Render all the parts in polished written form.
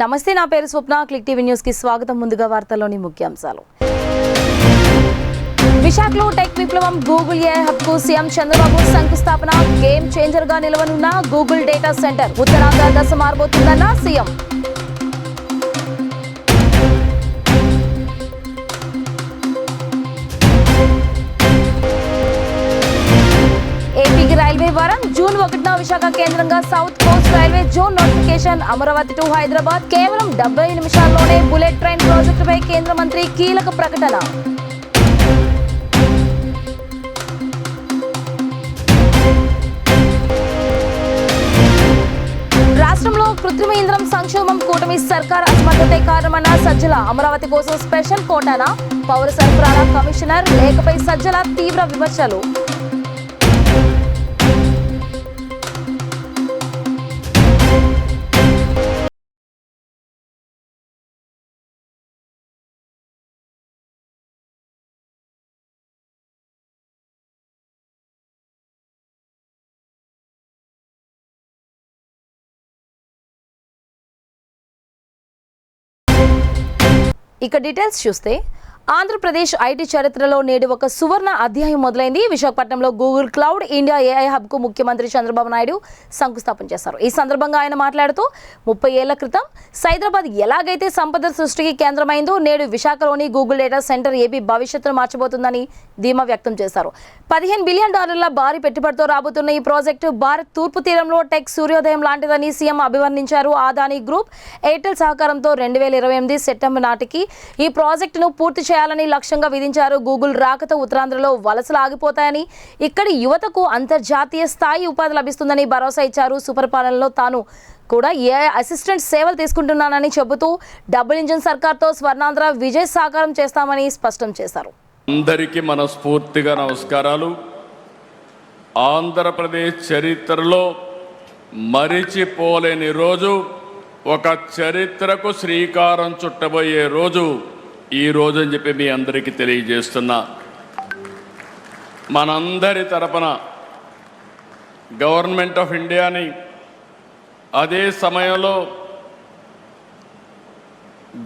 నమస్తే, నా పేరు స్వప్న. క్లిక్ టీవీ న్యూస్ కి స్వాగతం. ముందుగా వార్తల్లోని ముఖ్యాంశాలు. విశాఖలో టెక్ విప్లవం గూగుల్ ఏఐ హబ్ కు సీఎం చంద్రబాబు శంకుస్థాపన. గేమ్ చేంజర్ గా నిలవనున్న గూగుల్ డేటా సెంటర్ ఉత్తరాంధ్ర దశ మారబోతుందన్న సీఎం. ఏపీకి రైల్వే వారం. జూన్ 1న విశాఖ కేంద్రంగా south Coast railway zone notification. Amaravati to Hyderabad కేవలం 70 నిమిషాల్లోనే బుల్లెట్ ట్రైన్ ప్రాజెక్టుపై కేంద్ర మంత్రి కీలక ప్రకటన. రాష్ట్రంలో కృత్రిమ ఇంధనం సంక్షోభం. కూటమి సర్కార్ అసమర్థతే కారణమన్న సజ్జల. అమరావతి కోసం స్పెషల్ కోటానా? పౌర సరఫరాల కమిషనర్ లేఖపై సజ్జల తీవ్ర విమర్శలు. ఇక డీటెయిల్స్ చూస్తే, ఆంధ్రప్రదేశ్ ఐటీ చరిత్రలో నేడు ఒక సువర్ణ అధ్యాయం మొదలైంది. విశాఖపట్నంలో Google cloud India AI hub కు ముఖ్యమంత్రి చంద్రబాబు నాయుడు శంకుస్థాపన చేశారు. ఈ సందర్భంగా ఆయన మాట్లాడుతూ 30 ఏళ్ల క్రితం సైదరాబాద్ ఎలాగైతే సంపద సృష్టికి కేంద్రమైందో, నేడు విశాఖలోని గూగుల్ డేటా సెంటర్ ఏపీ భవిష్యత్తును మార్చబోతుందని ధీమా వ్యక్తం చేశారు. $15 బిలియన్ భారీ పెట్టుబడితో రాబోతున్న ఈ ప్రాజెక్టు భారత్ తూర్పు తీరంలో టెక్ సూర్యోదయం లాంటిదని సీఎం అభివర్ణించారు. అదానీ గ్రూప్, ఎయిర్టెల్ సహకారంతో 2028 సెప్టెంబర్ నాటికి ఈ ప్రాజెక్టును పూర్తి చేయాలని లక్ష్యంగా విధించారు. గూగుల్ రాకతో ఉత్తరాంధ్రలో వలసలు ఆగిపోతాయని, ఇక్కడి యువతకు అంతర్జాతీయ స్థాయి ఉపాధి లభిస్తుందని భరోసా ఇచ్చారు. సుపరిపాలనలో తాను కూడా ఏఐ అసిస్టెంట్ సేవలు తీసుకుంటున్నానని చెబుతూ డబుల్ ఇంజిన్ సర్కార్తో స్వర్ణాంధ్ర విజయ్ సాకారం చేస్తామని స్పష్టం చేశారు. అందరికీ మనస్ఫూర్తిగా నమస్కారాలు. ఆంధ్రప్రదేశ్ చరిత్రలో మరిచిపోలేని రోజు, ఒక చరిత్రకు శ్రీకారం చుట్టబోయే రోజు ఈ రోజు అని చెప్పి మీ అందరికీ తెలియజేస్తున్నా. మనందరి తరపున గవర్నమెంట్ ఆఫ్ ఇండియాని, అదే సమయంలో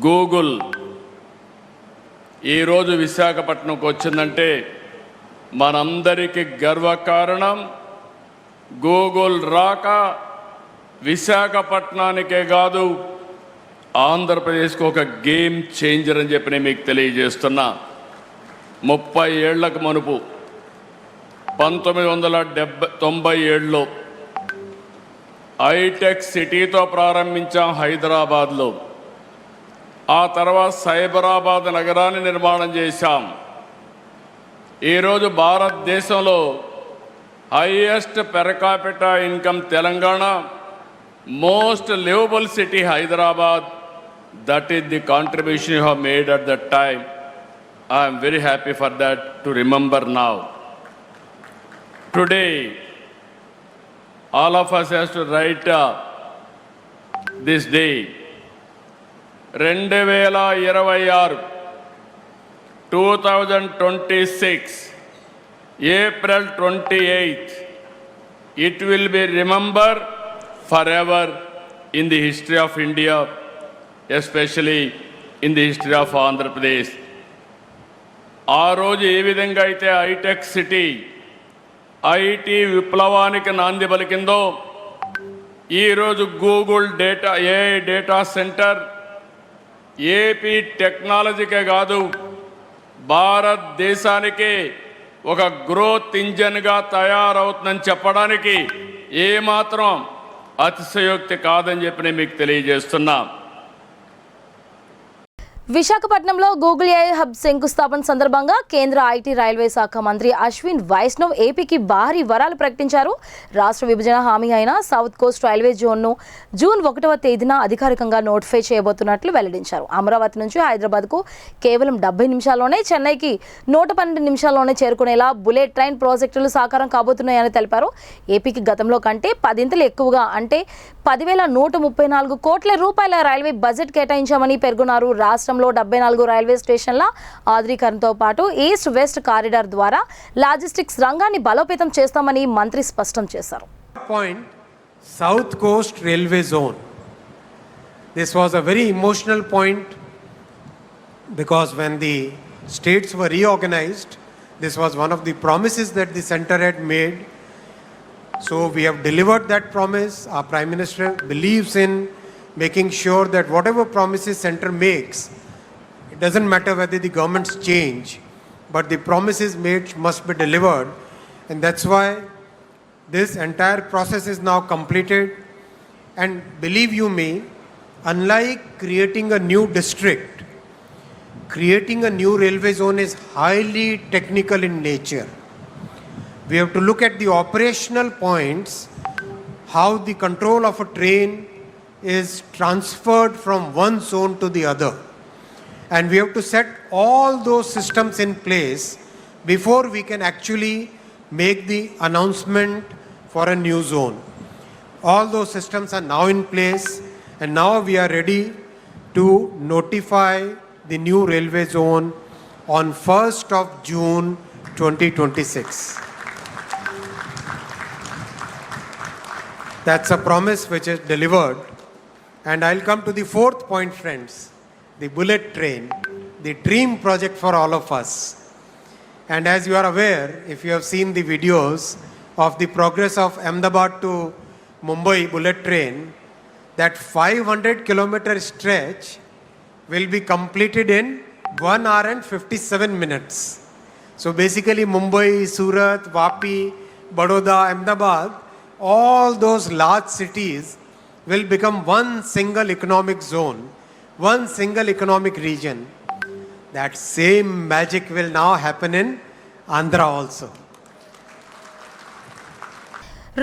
గూగుల్ ఈరోజు విశాఖపట్నంకు వచ్చిందంటే మనందరికీ గర్వకారణం. గూగుల్ రాక విశాఖపట్నానికే కాదు, ఆంధ్రప్రదేశ్కు ఒక గేమ్ చేంజర్ అని చెప్పి నేను మీకు తెలియజేస్తున్నా. 30 ఏళ్లకు మునుపు 1997లో హైటెక్ సిటీతో ప్రారంభించాం హైదరాబాద్లో. ఆ తర్వాత సైబరాబాద్ నగరాన్ని నిర్మాణం చేశాం. ఈరోజు భారతదేశంలో highest per capita income Telangana, most livable city Hyderabad. That is the contribution you have made at that time. I am very happy for that to remember now. Today, all of us has to write this day. 2026, 2026, April 28th, it will be remembered forever in the history of India, especially in the history of Andhra Pradesh. ఆ రోజు ఏ విధంగా అయితే hitech city, IT విప్లవానికి నాంది పలికిందో, ఈరోజు Google data AI data centre AP టెక్నాలజీకే కాదు, భారతదేశానికి ఒక గ్రోత్ ఇంజన్గా తయారవుతుందని చెప్పడానికి ఏమాత్రం అతిశయోక్తి కాదని చెప్పి నేను మీకు తెలియజేస్తున్నా. విశాఖపట్నంలో గూగుల్ ఏఐ హబ్ శంకుస్థాపన సందర్భంగా కేంద్ర ఐటీ రైల్వే శాఖ మంత్రి అశ్విన్ వైష్ణవ్ ఏపీకి భారీ వరాలు ప్రకటించారు. రాష్ట్ర విభజన హామీ అయిన సౌత్ కోస్ట్ రైల్వే జోన్ను జూన్ 1వ తేదీన అధికారికంగా నోటిఫై చేయబోతున్నట్లు వెల్లడించారు. అమరావతి నుంచి హైదరాబాద్కు కేవలం 70 నిమిషాల్లోనే, చెన్నైకి 112 నిమిషాల్లోనే చేరుకునేలా బుల్లెట్ ట్రైన్ ప్రాజెక్టులు సాకారం కాబోతున్నాయని తెలిపారు. ఏపీకి గతంలో కంటే 10 ఎక్కువగా, అంటే 10,134 కోట్ల రూపాయల రైల్వే బడ్జెట్ కేటాయించామని పేర్కొన్నారు. రాష్ట్రంలో 74 రైల్వే స్టేషన్ల ఆధునీకరణతో పాటు ఈస్ట్ వెస్ట్ కారిడార్ ద్వారా లాజిస్టిక్స్ రంగాన్ని బలోపేతం చేస్తామని మంత్రి స్పష్టం చేశారు. Point South Coast Railway Zone. This was a very emotional point because when the states were reorganized, this was one of the promises that the center had made. So we have delivered that promise. Our Prime Minister believes in making sure that whatever promises center makes, it doesn't matter whether the governments change, but the promises made must be delivered. And that's why this entire process is now completed. And believe you me, unlike creating a new district, creating a new railway zone is highly technical in nature. We have to look at the operational points, how the control of a train is transferred from one zone to the other. And we have to set all those systems in place before we can actually make the announcement for a new zone. All those systems are now in place, and now we are ready to notify the new railway zone on 1st of June 2026. That's a promise which is delivered. And I'll come to the fourth point, friends, the bullet train, the dream project for all of us. And as you are aware, if you have seen the videos of the progress of Ahmedabad to Mumbai bullet train, that 500-kilometer stretch will be completed in 1 hour and 57 minutes. So basically Mumbai, Surat, Vapi, Baroda, Ahmedabad, all those large cities will become one single economic zone, one single economic region. That same magic will now happen in Andhra also.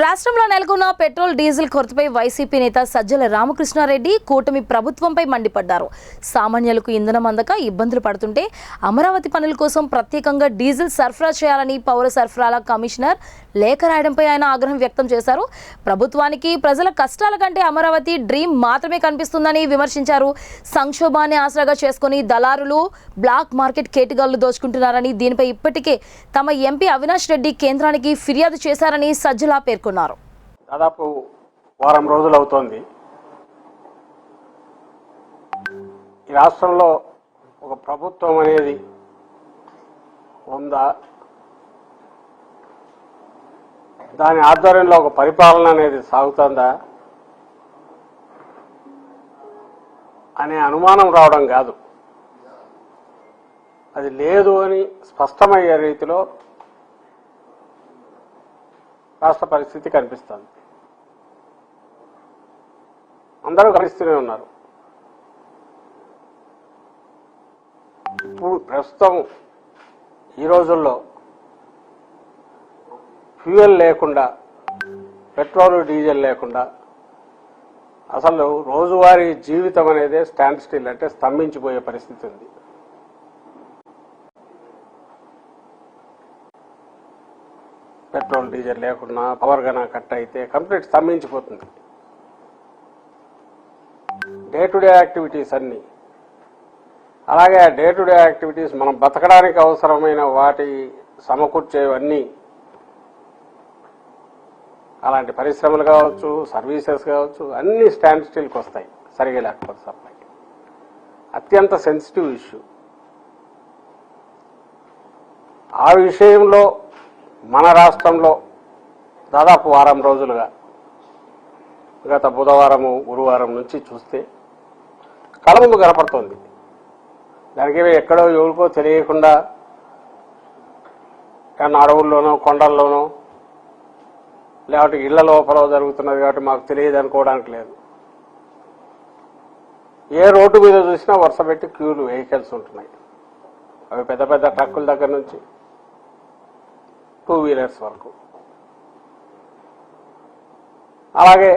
రాష్ట్రంలో నెలకొన్న petrol diesel కొరతపై YCP నేత సజ్జల రామకృష్ణారెడ్డి కూటమి ప్రభుత్వంపై మండిపడ్డారు. సామాన్యులకు ఇంధనం అందక ఇబ్బందులు పడుతుంటే అమరావతి పనుల కోసం ప్రత్యేకంగా డీజిల్ సరఫరా చేయాలని పౌర సరఫరాల కమిషనర్ లేఖ రాయడంపై ఆయన ఆగ్రహం వ్యక్తం చేశారు. ప్రభుత్వానికి ప్రజల కష్టాల కంటే అమరావతి డ్రీమ్ మాత్రమే కనిపిస్తుందని విమర్శించారు. సంక్షోభాన్ని ఆసరాగా చేసుకుని దళారులు బ్లాక్ మార్కెట్ కేటుగాళ్లు దోచుకుంటున్నారని, దీనిపై ఇప్పటికే తమ ఎంపీ అవినాష్ రెడ్డి కేంద్రానికి ఫిర్యాదు చేశారని సజ్జల పేర్కొన్నారు. దాదాపు వారం రోజులు అవుతోంది ఈ రాష్ట్రంలో ఒక ప్రభుత్వం అనేది ఉందా, దాని ఆధ్వర్యంలో ఒక పరిపాలన అనేది సాగుతుందా అనే అనుమానం రావడం కాదు, అది లేదు అని స్పష్టమయ్యే రీతిలో రాష్ట్ర పరిస్థితి కనిపిస్తుంది. అందరూ గమనిస్తూనే ఉన్నారు. ఇప్పుడు ప్రస్తుతం ఈ రోజుల్లో ఫ్యూయల్ లేకుండా, పెట్రోల్ డీజిల్ లేకుండా అసలు రోజువారీ జీవితం అనేది స్టాండ్ స్టిల్, అంటే స్తంభించిపోయే పరిస్థితి ఉంది. పెట్రోల్ డీజిల్ లేకుండా పవర్ గన కట్ అయితే కంప్లీట్ స్తంభించిపోతుంది. డే టు డే యాక్టివిటీస్ అన్నీ, అలాగే డే టు డే యాక్టివిటీస్ మనం బతకడానికి అవసరమైన వాటి సమకూర్చేవన్నీ, అలాంటి పరిశ్రమలు కావచ్చు, సర్వీసెస్ కావచ్చు, అన్నీ స్టాండ్ స్టిల్కి వస్తాయి సరిగా లేకపోతే సప్లై. అత్యంత సెన్సిటివ్ ఇష్యూ. ఆ విషయంలో మన రాష్ట్రంలో దాదాపు వారం రోజులుగా, గత బుధవారము గురువారం నుంచి చూస్తే కళ ముందు కనపడుతోంది. దానికి ఎక్కడో ఎవరికో తెలియకుండా అడవుల్లోనో కొండల్లోనో లేకపోతే ఇళ్ల లోపల జరుగుతున్నది కాబట్టి మాకు తెలియదు అనుకోవడానికి లేదు. ఏ రోడ్డు మీద చూసినా వరుస పెట్టి క్యూలు వెహికల్స్ ఉంటున్నాయి. అవి పెద్ద పెద్ద ట్రక్కుల దగ్గర నుంచి 2 వీలర్స్ వరకు. అలాగే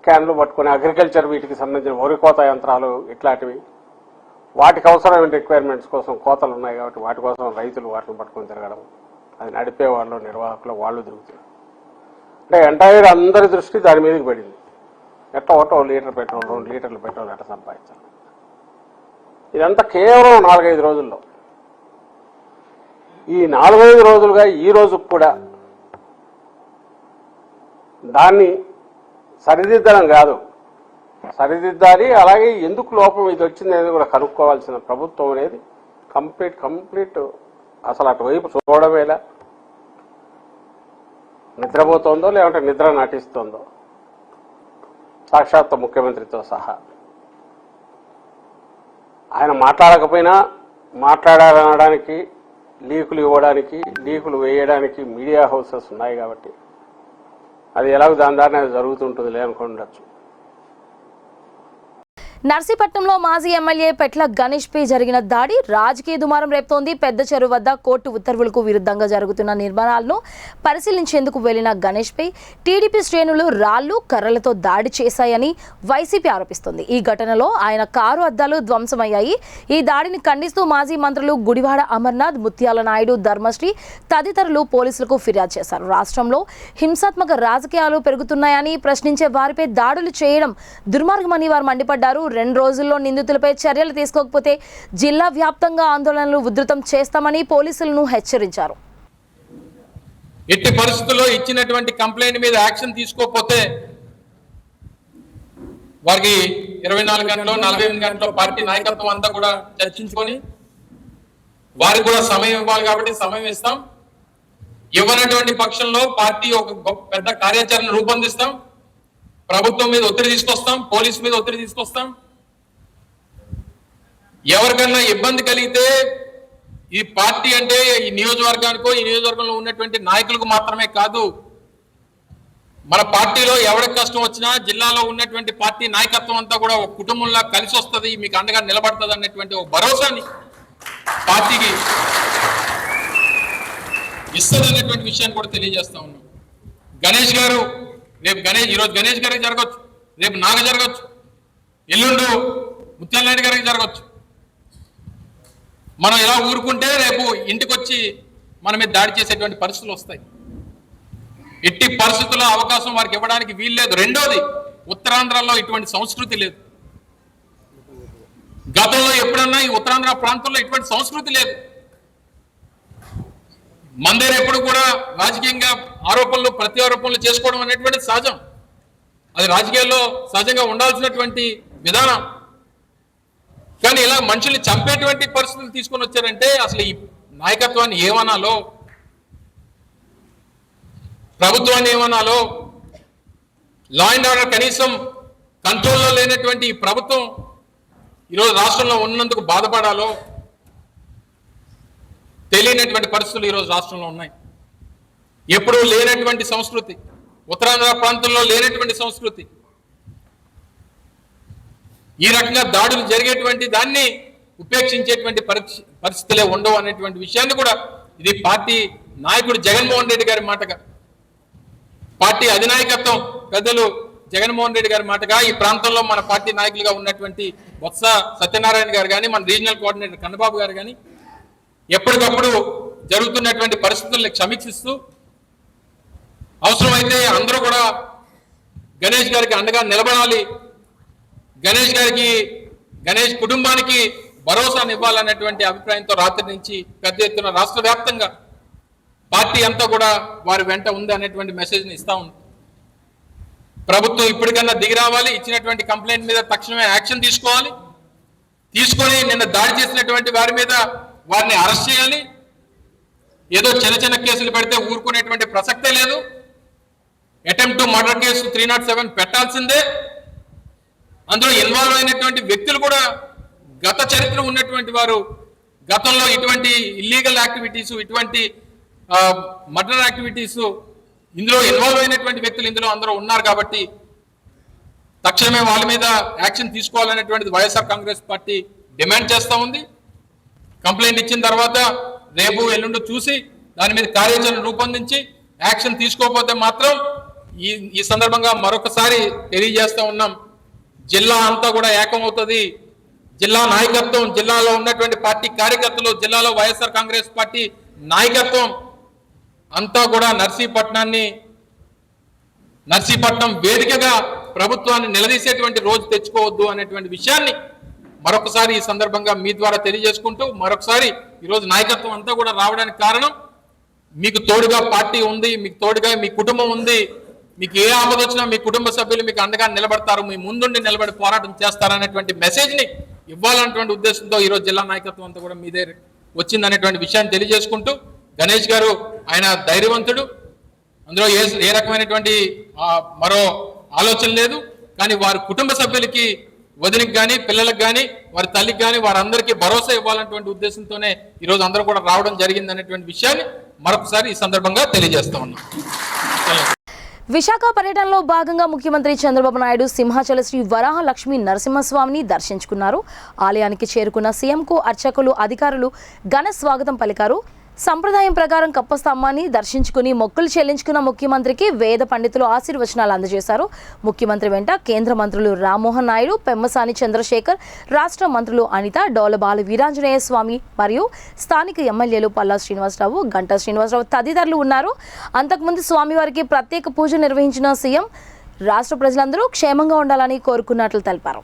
క్యాన్లు పట్టుకుని అగ్రికల్చర్ వీటికి సంబంధించిన వరి కోత యంత్రాలు ఇట్లాంటివి, వాటికి అవసరమైన రిక్వైర్మెంట్స్ కోసం కోతలు ఉన్నాయి కాబట్టి వాటి కోసం రైతులు వాటిని పట్టుకొని తిరగడం, అది నడిపే వాళ్ళు నిర్వాహకులు వాళ్ళు తిరుగుతున్నారు. అంటే ఎంటైర్ అందరి దృష్టి దాని మీదకి పడింది. ఎట్లా ఒకటో లీటర్ పెట్రోల్, 2 లీటర్లు పెట్రోల్ ఎట్లా సంపాదించాలి. ఇదంతా కేవలం 4-5 రోజుల్లో. ఈ 4-5 రోజులుగా ఈ రోజుకు కూడా దాన్ని సరిదిద్దడం కాదు, సరిదిద్దాలి. అలాగే ఎందుకు లోపం ఇది వచ్చింది అనేది కూడా కనుక్కోవాల్సిన ప్రభుత్వం అనేది కంప్లీట్ అసలు అటువైపు చూడవేలా, నిద్రపోతోందో లేదంటే నిద్ర నటిస్తోందో సాక్షాత్ ముఖ్యమంత్రితో సహా. ఆయన మాట్లాడకపోయినా మాట్లాడాలనడానికి, లీకులు ఇవ్వడానికి, లీకులు వేయడానికి మీడియా హౌసెస్ ఉన్నాయి కాబట్టి అది ఎలాగో దాని దారిని అది జరుగుతుంటుంది అనుకుండొచ్చు. నర్సీపట్నంలో మాజీ ఎమ్మెల్యే పెట్ల గణేష్ పై జరిగిన దాడి రాజకీయ దుమారం రేపుతోంది. పెద్ద చెరువు వద్ద కోర్టు ఉత్తర్వులకు విరుద్ధంగా జరుగుతున్న నిర్మాణాలను పరిశీలించేందుకు వెళ్లిన గణేష్ పై టీడీపీ శ్రేణులు రాళ్లు కర్రలతో దాడి చేశాయని వైసీపీ ఆరోపిస్తోంది. ఈ ఘటనలో ఆయన కారు అద్దాలు ధ్వంసమయ్యాయి. ఈ దాడిని ఖండిస్తూ మాజీ మంత్రులు గుడివాడ అమర్నాథ్, ముత్యాల నాయుడు, ధర్మశ్రీ తదితరులు పోలీసులకు ఫిర్యాదు చేశారు. రాష్ట్రంలో హింసాత్మక రాజకీయాలు పెరుగుతున్నాయని, ప్రశ్నించే వారిపై దాడులు చేయడం దుర్మార్గమని వారు మండిపడ్డారు. 2 రోజుల్లో నిందితులపై చర్యలు తీసుకోకపోతే జిల్లా వ్యాప్తంగా ఆందోళనలు ఉధృతం చేస్తామని పోలీసులను హెచ్చరించారు. ఎట్టి పరిస్థితుల్లో ఇచ్చినటువంటి కంప్లైంట్ మీద యాక్షన్ తీసుకోకపోతే వారికి 24 గంటలు 48 గంటలు పార్టీ నాయకత్వం అంతా కూడా చర్చించుకొని వారికి కూడా సమయం ఇవ్వాలి కాబట్టి సమయం ఇస్తాం. ఇవ్వనటువంటి పక్షంలో పార్టీ ఒక పెద్ద కార్యాచరణ రూపొందిస్తాం. ప్రభుత్వం మీద ఒత్తిడి తీసుకొస్తాం, పోలీసు మీద ఒత్తిడి తీసుకొస్తాం. ఎవరికన్నా ఇబ్బంది కలిగితే ఈ పార్టీ అంటే ఈ నియోజకవర్గానికో ఈ నియోజకవర్గంలో ఉన్నటువంటి నాయకులకు మాత్రమే కాదు, మన పార్టీలో ఎవరికి కష్టం వచ్చినా జిల్లాలో ఉన్నటువంటి పార్టీ నాయకత్వం అంతా కూడా ఒక కుటుంబంలా కలిసి వస్తుంది, మీకు అండగా నిలబడుతుంది అన్నటువంటి ఒక భరోసాని పార్టీకి ఇస్తుంది అన్నటువంటి విషయాన్ని కూడా తెలియజేస్తా ఉన్నాం. గణేష్ గారు రేపు ఈరోజు గణేష్ గారికి జరగచ్చు, రేపు నాకు జరగచ్చు, ఎల్లుండు ముత్యాల నాయుడు గారికి జరగచ్చు. మనం ఇలా ఊరుకుంటే రేపు ఇంటికి వచ్చి మన మీద దాడి చేసేటువంటి పరిస్థితులు వస్తాయి. ఎట్టి పరిస్థితుల్లో అవకాశం వారికి ఇవ్వడానికి వీలు లేదు. రెండోది, ఉత్తరాంధ్రలో ఇటువంటి సంస్కృతి లేదు. గతంలో ఎప్పుడన్నా ఈ ఉత్తరాంధ్ర ప్రాంతంలో ఇటువంటి సంస్కృతి లేదు. మన దగ్గర ఎప్పుడు కూడా రాజకీయంగా ఆరోపణలు ప్రత్యారోపణలు చేసుకోవడం అనేటువంటి సహజం. అది రాజకీయాల్లో సహజంగా ఉండాల్సినటువంటి విధానం. కానీ ఇలా మనుషుల్ని చంపేటువంటి పరిస్థితులు తీసుకొని వచ్చారంటే అసలు ఈ నాయకత్వాన్ని ఏమనాలో, ప్రభుత్వాన్ని ఏమనాలో, లా అండ్ ఆర్డర్ కనీసం కంట్రోల్లో లేనటువంటి ఈ ప్రభుత్వం ఈరోజు రాష్ట్రంలో ఉన్నందుకు బాధపడాలో తెలియనటువంటి పరిస్థితులు ఈరోజు రాష్ట్రంలో ఉన్నాయి. ఎప్పుడూ లేనటువంటి సంస్కృతి, ఉత్తరాంధ్ర ప్రాంతంలో లేనటువంటి సంస్కృతి, ఈ రకంగా దాడులు జరిగేటువంటి దాన్ని ఉపేక్షించేటువంటి పరిస్థితులే ఉండవు అనేటువంటి విషయాన్ని కూడా ఇది పార్టీ నాయకుడు జగన్మోహన్ రెడ్డి గారి మాటగా, పార్టీ అధినాయకత్వం పెద్దలు జగన్మోహన్ రెడ్డి గారి మాటగా, ఈ ప్రాంతంలో మన పార్టీ నాయకులుగా ఉన్నటువంటి బొత్స సత్యనారాయణ గారు కానీ, మన రీజనల్ కోఆర్డినేటర్ కన్నబాబు గారు కానీ ఎప్పటికప్పుడు జరుగుతున్నటువంటి పరిస్థితుల్ని సమీక్షిస్తూ అవసరమైతే అందరూ కూడా గణేష్ గారికి అండగా నిలబడాలి, గణేష్ కుటుంబానికి భరోసాను ఇవ్వాలనేటువంటి అభిప్రాయంతో రాత్రి నుంచి పెద్ద ఎత్తున రాష్ట్ర వ్యాప్తంగా పార్టీ అంతా కూడా వారి వెంట ఉంది అనేటువంటి మెసేజ్ని ఇస్తా ఉంది. ప్రభుత్వం ఇప్పటికన్నా దిగి రావాలి, ఇచ్చినటువంటి కంప్లైంట్ మీద తక్షణమే యాక్షన్ తీసుకోవాలి, తీసుకొని నిన్న దాడి చేసినటువంటి వారి మీద వారిని అరెస్ట్ చేయాలి. ఏదో చిన్న చిన్న కేసులు పెడితే ఊరుకునేటువంటి ప్రసక్తే లేదు. అటెంప్ట్ టు మర్డర్ కేసు 307 పెట్టాల్సిందే. అందులో ఇన్వాల్వ్ అయినటువంటి వ్యక్తులు కూడా గత చరిత్ర ఉన్నటువంటి వారు, గతంలో ఇటువంటి ఇల్లీగల్ యాక్టివిటీస్, ఇటువంటి మర్డర్ యాక్టివిటీస్ ఇందులో ఇన్వాల్వ్ అయినటువంటి వ్యక్తులు ఇందులో అందరూ ఉన్నారు కాబట్టి తక్షణమే వాళ్ళ మీద యాక్షన్ తీసుకోవాలనేటువంటిది వైఎస్ఆర్ కాంగ్రెస్ పార్టీ డిమాండ్ చేస్తూ ఉంది. కంప్లైంట్ ఇచ్చిన తర్వాత రేపు ఎల్లుండి చూసి దాని మీద కార్యాచరణ రూపొందించి యాక్షన్ తీసుకోకపోతే మాత్రం ఈ సందర్భంగా మరొకసారి తెలియజేస్తూ ఉన్నాం, జిల్లా అంతా కూడా ఏకమవుతుంది. జిల్లా నాయకత్వం, జిల్లాలో ఉన్నటువంటి పార్టీ కార్యకర్తలు, జిల్లాలో వైఎస్ఆర్ కాంగ్రెస్ పార్టీ నాయకత్వం అంతా కూడా నర్సీపట్నం వేదికగా ప్రభుత్వాన్ని నిలదీసేటువంటి రోజు తెచ్చుకోవద్దు అనేటువంటి విషయాన్ని మరొకసారి ఈ సందర్భంగా మీ ద్వారా తెలియజేసుకుంటూ, మరొకసారి ఈరోజు నాయకత్వం అంతా కూడా రావడానికి కారణం మీకు తోడుగా పార్టీ ఉంది, మీకు తోడుగా మీ కుటుంబం ఉంది, మీకు ఏ ఆపద వచ్చినా మీ కుటుంబ సభ్యులు మీకు అండగా నిలబడతారు, మీ ముందుండి నిలబడి పోరాటం చేస్తారనేటువంటి మెసేజ్ని ఇవ్వాలన్నటువంటి ఉద్దేశంతో ఈరోజు జిల్లా నాయకత్వం అంతా కూడా మీదే వచ్చిందనేటువంటి విషయాన్ని తెలియజేసుకుంటూ, గణేష్ గారు ఆయన ధైర్యవంతుడు, అందులో ఏ రకమైనటువంటి మరో ఆలోచన లేదు. కానీ వారి కుటుంబ సభ్యులకి, వదినికి కానీ పిల్లలకు కానీ వారి తల్లికి కానీ వారందరికీ భరోసా ఇవ్వాలన్నటువంటి ఉద్దేశంతోనే ఈరోజు అందరూ కూడా రావడం జరిగింది అనేటువంటి విషయాన్ని మరొకసారి ఈ సందర్భంగా తెలియజేస్తా ఉన్నాం. విశాఖ పర్యటనలో భాగంగా ముఖ్యమంత్రి చంద్రబాబు నాయుడు సింహాచల శ్రీ వరాహ లక్ష్మీ నరసింహస్వామిని దర్శించుకున్నారు. ఆలయానికి చేరుకున్న సీఎంకు అర్చకులు, అధికారులు ఘన స్వాగతం పలికారు. సంప్రదాయం ప్రకారం కప్పస్తంభాన్ని దర్శించుకుని మొక్కులు చెల్లించుకున్న ముఖ్యమంత్రికి వేద పండితులు ఆశీర్వచనాలు అందజేశారు. ముఖ్యమంత్రి వెంట కేంద్ర మంత్రులు రామ్మోహన్ నాయుడు, పెమ్మసాని చంద్రశేఖర్, రాష్ట్ర మంత్రులు అనిత, డోలబాల వీరాంజనేయ స్వామి మరియు స్థానిక ఎమ్మెల్యేలు పల్లా శ్రీనివాసరావు, గంటా శ్రీనివాసరావు తదితరులు ఉన్నారు. అంతకుముందు స్వామివారికి ప్రత్యేక పూజ నిర్వహించిన సీఎం రాష్ట్ర ప్రజలందరూ క్షేమంగా ఉండాలని కోరుకున్నట్లు తెలిపారు.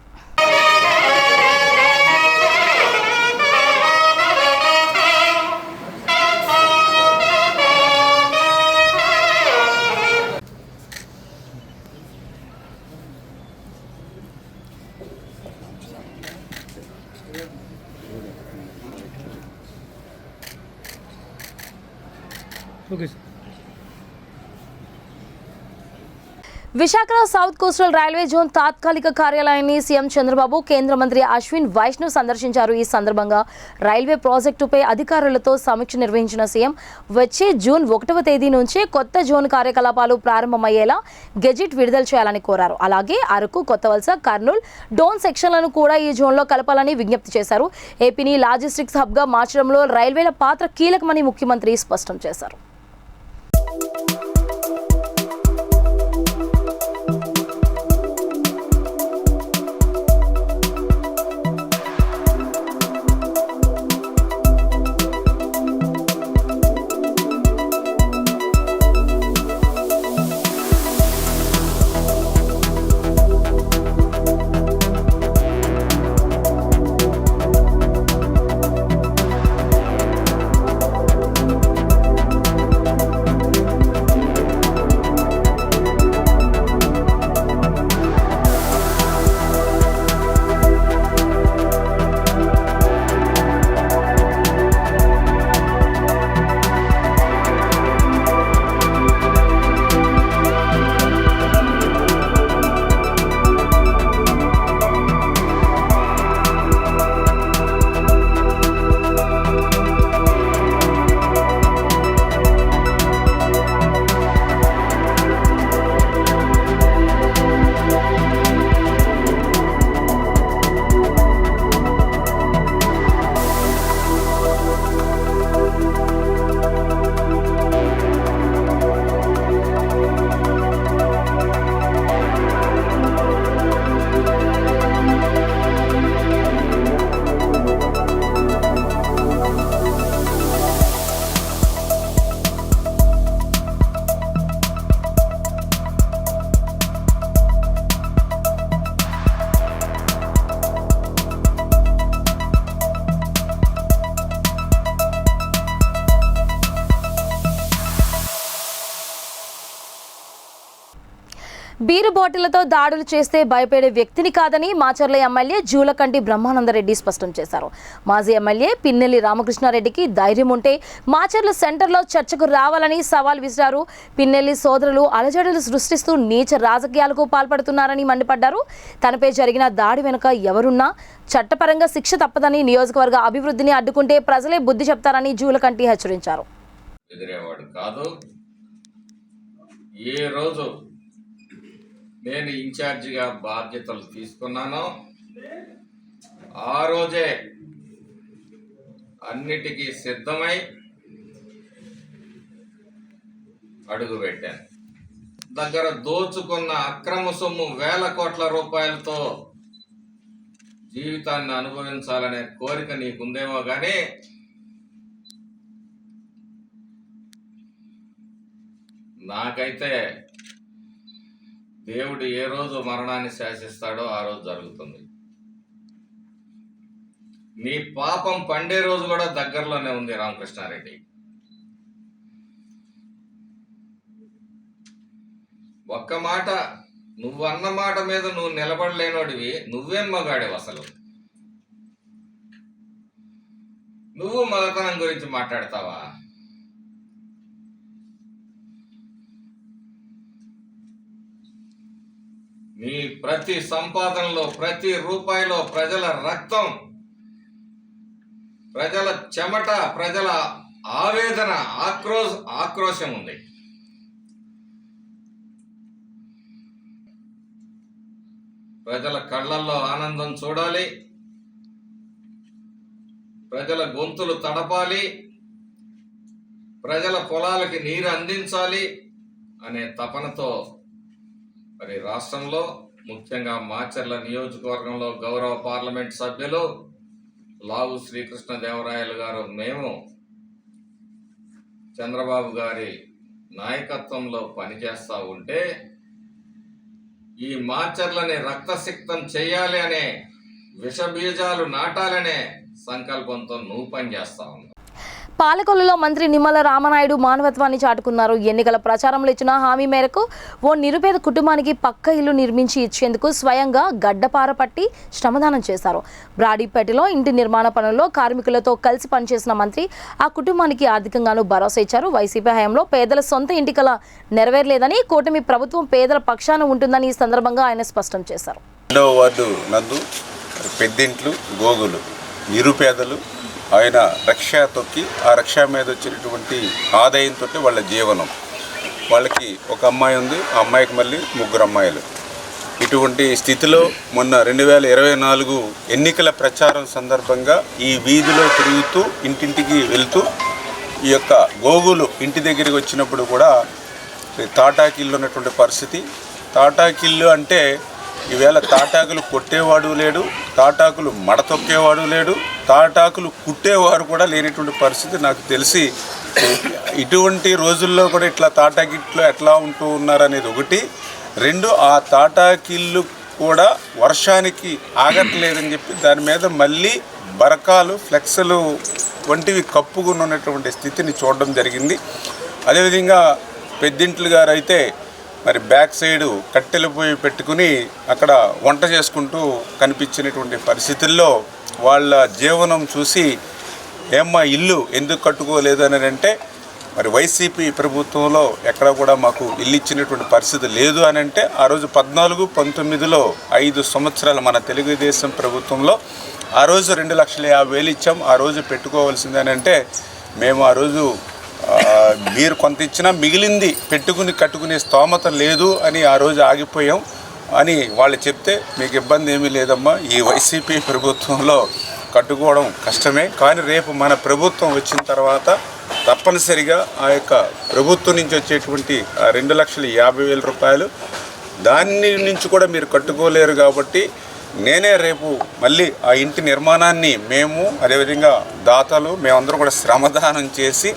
Visakha south coastal railway zone తాత్కాలిక కార్యాలయాన్ని సీఎం చంద్రబాబు, కేంద్ర మంత్రి అశ్విన్ వైష్ణవ్ సందర్శించారు. ఈ సందర్భంగా రైల్వే ప్రాజెక్టుపై అధికారులతో సమీక్ష నిర్వహించిన సీఎం వచ్చే జూన్ 1వ తేదీ నుంచే కొత్త జోన్ కార్యకలాపాలు ప్రారంభమయ్యేలా గెజిట్ విడుదల చేయాలని కోరారు. అలాగే అరకు, కొత్తవలస, కర్నూలు, డోన్ సెక్షన్లను కూడా ఈ జోన్లో కలపాలని విజ్ఞప్తి చేశారు. ఏపీని లాజిస్టిక్స్ హబ్గా మార్చడంలో రైల్వేల పాత్ర కీలకమని ముఖ్యమంత్రి స్పష్టం చేశారు. బీరు బాటిళ్లతో దాడులు చేస్తే భయపడే వ్యక్తిని కాదని మాచర్ల ఎమ్మెల్యే జూలకంటి బ్రహ్మానందరెడ్డి స్పష్టం చేశారు. మాజీ ఎమ్మెల్యే పిన్నెల్లి రామకృష్ణారెడ్డికి ధైర్యం ఉంటే మాచర్ల సెంటర్లో చర్చకు రావాలని సవాల్ విసిరారు. పిన్నెల్లి సోదరులు అలజడులు సృష్టిస్తూ నీచ రాజకీయాలకు పాల్పడుతున్నారని మండిపడ్డారు. తనపై జరిగిన దాడి వెనుక ఎవరున్నా చట్టపరంగా శిక్ష తప్పదని, నియోజకవర్గ అభివృద్ధిని అడ్డుకుంటే ప్రజలే బుద్ధి చెప్తారని జూలకంటి హెచ్చరించారు. ఏ రోజు నేను ఇన్ఛార్జిగా బాధ్యతలు తీసుకున్నానో ఆ రోజే అన్నిటికీ సిద్ధమై అడుగు పెట్టాను. దగ్గర దోచుకున్న అక్రమ సొమ్ము వేల కోట్ల రూపాయలతో జీవితాన్ని అనుభవించాలనే కోరిక నీకుందేమో కానీ నాకైతే దేవుడు ఏ రోజు మరణాన్ని శాసిస్తాడో ఆ రోజు జరుగుతుంది. నీ పాపం పండే రోజు కూడా దగ్గరలోనే ఉంది రామకృష్ణారెడ్డి. ఒక్క మాట, నువ్వు అన్న మాట మీద నువ్వు నిలబడలేనోడివి. నువ్వేం మగాడివి అసలు? నువ్వు మగతనం గురించి మాట్లాడతావా? నీ ప్రతి సంపాదనలో, ప్రతి రూపాయిలో ప్రజల రక్తం, ప్రజల చెమట, ప్రజల ఆవేదన, ఆక్రోశం ఉంది. ప్రజల కళ్ళల్లో ఆనందం చూడాలి, ప్రజల గొంతులు తడపాలి, ప్రజల పొలాలకి నీరు అందించాలి అనే తపనతో మరి రాష్ట్రంలో, ముఖ్యంగా మాచర్ల నియోజకవర్గంలో గౌరవ పార్లమెంట్ సభ్యులు లావు శ్రీకృష్ణదేవరాయలు గారు, మేము చంద్రబాబు గారి నాయకత్వంలో పనిచేస్తూ ఉంటే ఈ మాచర్లని రక్తసిక్తం చేయాలి అనే విషబీజాలు నాటాలనే సంకల్పంతో నువ్వు పనిచేస్తా ఉన్నావు. పాలకొల్లులో మంత్రి నిమ్మల రామనాయుడు మానవత్వాన్ని చాటుకున్నారు. ఎన్నికల ప్రచారంలో ఇచ్చిన హామీ మేరకు ఓ నిరుపేద కుటుంబానికి పక్క ఇల్లు నిర్మించి ఇచ్చేందుకు స్వయంగా గడ్డపార పట్టి శ్రమదానం చేశారు. బ్రాడీపేటలో ఇంటి నిర్మాణ పనుల్లో కార్మికులతో కలిసి పనిచేసిన మంత్రి ఆ కుటుంబానికి ఆర్థికంగానూ భరోసా ఇచ్చారు. వైసీపీ హయాంలో పేదల సొంత ఇంటి కల నెరవేరలేదని, కూటమి ప్రభుత్వం పేదల పక్షాన ఉంటుందని ఈ సందర్భంగా ఆయన స్పష్టం చేశారు. 2వ వార్డు నందు పెద్దింట్లు, గోగులు, నిరుపేదలు ఆయన రక్షా తొక్కి ఆ రక్షా మీద వచ్చినటువంటి ఆదాయంతో వాళ్ళ జీవనం. వాళ్ళకి ఒక అమ్మాయి ఉంది, ఆ అమ్మాయికి మళ్ళీ 3 అమ్మాయిలు. ఇటువంటి స్థితిలో మొన్న 2024 ఎన్నికల ప్రచారం సందర్భంగా ఈ వీధిలో తిరుగుతూ ఇంటింటికి వెళ్తూ ఈ యొక్క గోగులు ఇంటి దగ్గరికి వచ్చినప్పుడు కూడా తాటాకిల్లు ఉన్నటువంటి పరిస్థితి. తాటాకిల్లు అంటే ఈవేళ తాటాకులు కొట్టేవాడు లేడు, తాటాకులు మడతొక్కేవాడు లేడు, తాటాకులు కుట్టేవారు కూడా లేనటువంటి పరిస్థితి నాకు తెలిసి. ఇటువంటి రోజుల్లో కూడా ఇట్లా తాటాకిట్లు ఎట్లా ఉంటూ ఉన్నారనేది ఒకటి. 2, ఆ తాటాకిళ్ళు కూడా వర్షానికి ఆగట్లేదని చెప్పి దాని మీద మళ్ళీ బరకాలు, ఫ్లెక్స్లు వంటివి కప్పుకుని ఉన్నటువంటి స్థితిని చూడడం జరిగింది. అదేవిధంగా పెద్దింట్లు గారు అయితే మరి బ్యాక్ సైడు కట్టెల పొయ్యి పెట్టుకుని అక్కడ వంట చేసుకుంటూ కనిపించినటువంటి పరిస్థితుల్లో వాళ్ళ జీవనం చూసి ఏమ్మా ఇల్లు ఎందుకు కట్టుకోలేదు అని అంటే, మరి వైసీపీ ప్రభుత్వంలో ఎక్కడ కూడా మాకు ఇల్లు ఇచ్చినటువంటి పరిస్థితి లేదు అని అంటే, ఆ రోజు 14, 19లో 5 సంవత్సరాలు మన తెలుగుదేశం ప్రభుత్వంలో ఆ రోజు 2,50,000 ఇచ్చాం. ఆ రోజు పెట్టుకోవాల్సిందని అంటే మేము ఆ రోజు మీరు కొంత ఇచ్చినా మిగిలింది పెట్టుకుని కట్టుకునే స్తోమత లేదు అని ఆ రోజు ఆగిపోయాం అని వాళ్ళు చెప్తే, మీకు ఇబ్బంది ఏమీ లేదమ్మా, ఈ వైసీపీ ప్రభుత్వంలో కట్టుకోవడం కష్టమే, కానీ రేపు మన ప్రభుత్వం వచ్చిన తర్వాత తప్పనిసరిగా ఆ యొక్క ప్రభుత్వం నుంచి వచ్చేటువంటి 2,50,000 రూపాయలు దాని నుంచి కూడా మీరు కట్టుకోలేరు కాబట్టి నేనే రేపు మళ్ళీ ఆ ఇంటి నిర్మాణాన్ని మేము, అదేవిధంగా దాతలు మేమందరం కూడా శ్రమదానం చేసి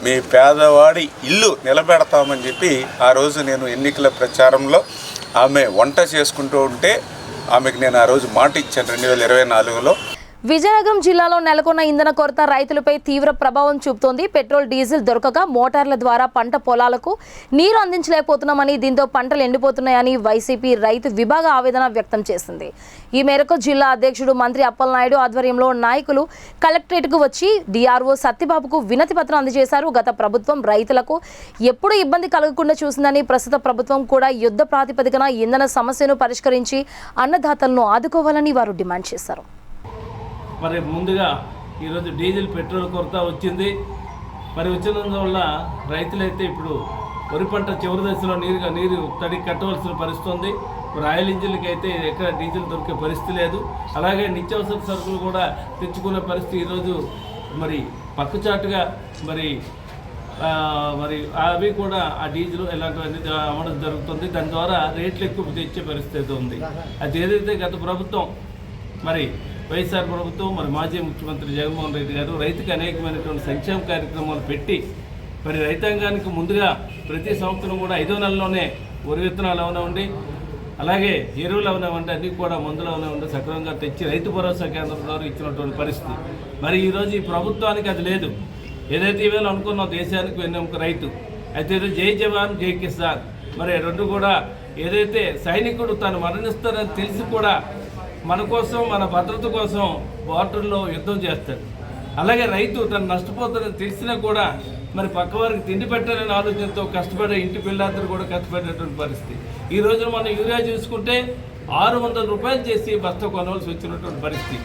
మీ పేదవాడి ఇల్లు నిలబెడతామని చెప్పి ఆ రోజు నేను ఎన్నికల ప్రచారంలో ఆమె వంట చేసుకుంటూ ఉంటే ఆమెకు నేను ఆ రోజు మాట ఇచ్చాను 2024లో. విజయనగరం జిల్లాలో నెలకొన్న ఇంధన కొరత రైతులపై తీవ్ర ప్రభావం చూపుతోంది. పెట్రోల్, డీజిల్ దొరకక మోటార్ల ద్వారా పంట పొలాలకు నీరు అందించలేకపోతున్నామని, దీంతో పంటలు ఎండిపోతున్నాయని వైసీపీ రైతు విభాగ ఆవేదన వ్యక్తం చేసింది. ఈ మేరకు జిల్లా అధ్యక్షుడు మంత్రి అప్పలనాయుడు ఆధ్వర్యంలో నాయకులు కలెక్టరేట్కు వచ్చి డిఆర్ఓ సత్యబాబుకు వినతి పత్రం అందజేశారు. గత ప్రభుత్వం రైతులకు ఎప్పుడు ఇబ్బంది కలగకుండా చూసిందని, ప్రస్తుత ప్రభుత్వం కూడా యుద్ధ ప్రాతిపదికన ఇంధన సమస్యను పరిష్కరించి అన్నదాతలను ఆదుకోవాలని వారు డిమాండ్ చేశారు. మరి ముందుగా ఈరోజు డీజిల్, పెట్రోల్ కొరత వచ్చింది. మరి వచ్చినందువల్ల రైతులైతే ఇప్పుడు వరి పంట చివరి దశలో నీరు తడి కట్టవలసిన పరిస్థితి ఉంది. ఇప్పుడు ఆయిల్ ఇంజిన్లకి అయితే ఎక్కడ డీజిల్ దొరికే పరిస్థితి లేదు. అలాగే నిత్యావసర సరుకులు కూడా తెచ్చుకునే పరిస్థితి ఈరోజు మరి పక్కచాటుగా మరి అవి కూడా ఆ డీజిల్ ఇలాంటివన్నీ అమ్మడం జరుగుతుంది. దాని ద్వారా రేట్లు ఎక్కువ తెచ్చే పరిస్థితి ఉంది. అది ఏదైతే గత ప్రభుత్వం మరి వైఎస్ఆర్ ప్రభుత్వం, మరి మాజీ ముఖ్యమంత్రి జగన్మోహన్ రెడ్డి గారు రైతుకి అనేకమైనటువంటి సంక్షేమ కార్యక్రమాలు పెట్టి మరి రైతాంగానికి ముందుగా ప్రతి సంవత్సరం కూడా 5వ నెలలోనే వరి విత్తనాలు అవనివ్వండి, అలాగే ఎరువులు అవనివ్వండి, అన్నీ కూడా మందులు అవనివ్వండి సక్రమంగా తెచ్చి రైతు భరోసా కేంద్రం ద్వారా ఇచ్చినటువంటి పరిస్థితి. మరి ఈరోజు ఈ ప్రభుత్వానికి అది లేదు. ఏదైతే ఈవేళ అనుకున్నాం దేశానికి వెన్నెముక రైతు, అయితే జై జవాన్ జై కిసాన్ మరి రెండు కూడా ఏదైతే సైనికుడు తను మరణిస్తారని తెలిసి కూడా మన కోసం మన భద్రత కోసం బార్డర్లో యుద్ధం చేస్తాడు. అలాగే రైతు తను నష్టపోతారని తెలిసినా కూడా మరి పక్కవారికి తిండి పెట్టాలనే ఆలోచనతో కష్టపడే ఇంటి పిల్లలందరూ కూడా కష్టపడేటువంటి పరిస్థితి. ఈ రోజున మనం యూరియా చూసుకుంటే 600 రూపాయలు చేసి బస్తా కొనవలసి వచ్చినటువంటి పరిస్థితి.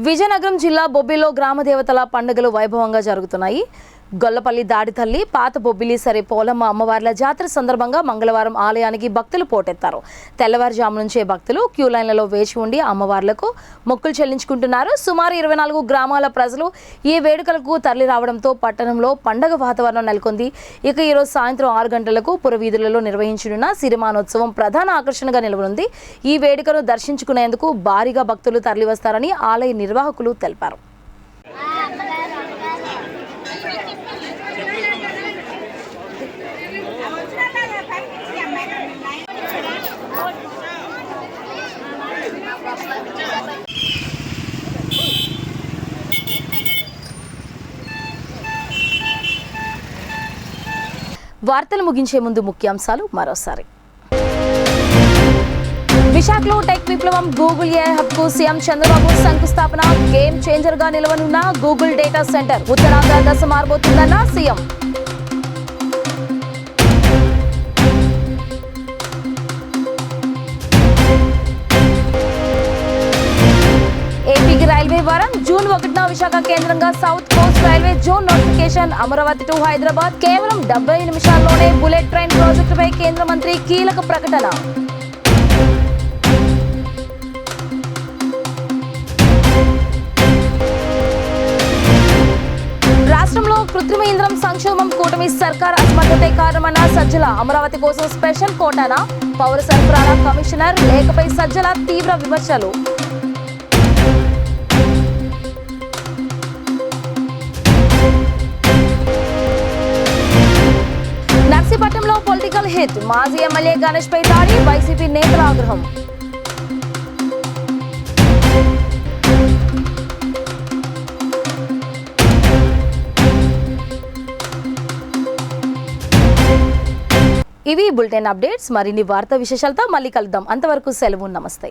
విజయనగరం జిల్లా బొబ్బిలిలో గ్రామ దేవతల పండుగలు వైభవంగా జరుగుతున్నాయి. గొల్లపల్లి దాడి తల్లి, పాత బొబ్బిలి సరే పోలమ్మ అమ్మవార్ల జాతర సందర్భంగా మంగళవారం ఆలయానికి భక్తులు పోటెత్తారు. తెల్లవారుజాము నుంచే భక్తులు క్యూ లైన్లలో వేచి ఉండి అమ్మవార్లకు మొక్కులు చెల్లించుకుంటున్నారు. సుమారు 24 గ్రామాల ప్రజలు ఈ వేడుకలకు తరలి రావడంతో పట్టణంలో పండగ వాతావరణం నెలకొంది. ఇక ఈరోజు సాయంత్రం 6 గంటలకు పురవీధులలో నిర్వహించనున్న సిరిమానోత్సవం ప్రధాన ఆకర్షణగా నిలవనుంది. ఈ వేడుకను దర్శించుకునేందుకు భారీగా భక్తులు తరలివస్తారని ఆలయ నిర్వాహకులు తెలిపారు. వార్తలు ముగించే ముందు ముఖ్యాంశాలు మరోసారి. విశాఖలో టెక్ విప్లవం గూగుల్ ఏఐ హబ్ కు సీఎం చంద్రబాబు శంకుస్థాపన. గేమ్ చేంజర్ గా నిలవనున్న గూగుల్ డేటా సెంటర్ ఉత్తరాంధ్ర దశ మారబోతుందన్న సీఎం. ఏపీకి రైల్వే వారం జూన్ 1న విశాఖ కేంద్రంగా south Coast railway zone notification. Amaravati to Hyderabad కేవలం 70 నిమిషాల్లోనే బుల్లెట్ ట్రైన్ ప్రాజెక్టుపై కేంద్ర మంత్రి కీలక ప్రకటన. రాష్ట్రంలో కృత్రిమ ఇంధనం సంక్షోభం కూటమి సర్కార్ అసమర్థతే కారణమన్న సజ్జల. అమరావతి కోసం స్పెషల్ కోటానా? పౌర సరఫరాల కమిషనర్ లేఖపై సజ్జల తీవ్ర విమర్శలు. నర్సీపట్నంలో పొలిటికల్ హిట్. మాజీ ఎమ్మెల్యే గణేష్ పై దాడి. వైసీపీ నేతల ఆగ్రహం. ఇవి బులెటిన్ అప్డేట్స్. మరిన్ని వార్తా విశేషాలతో మళ్ళీ కలుద్దాం. అంతవరకు సెలవు. నమస్తే.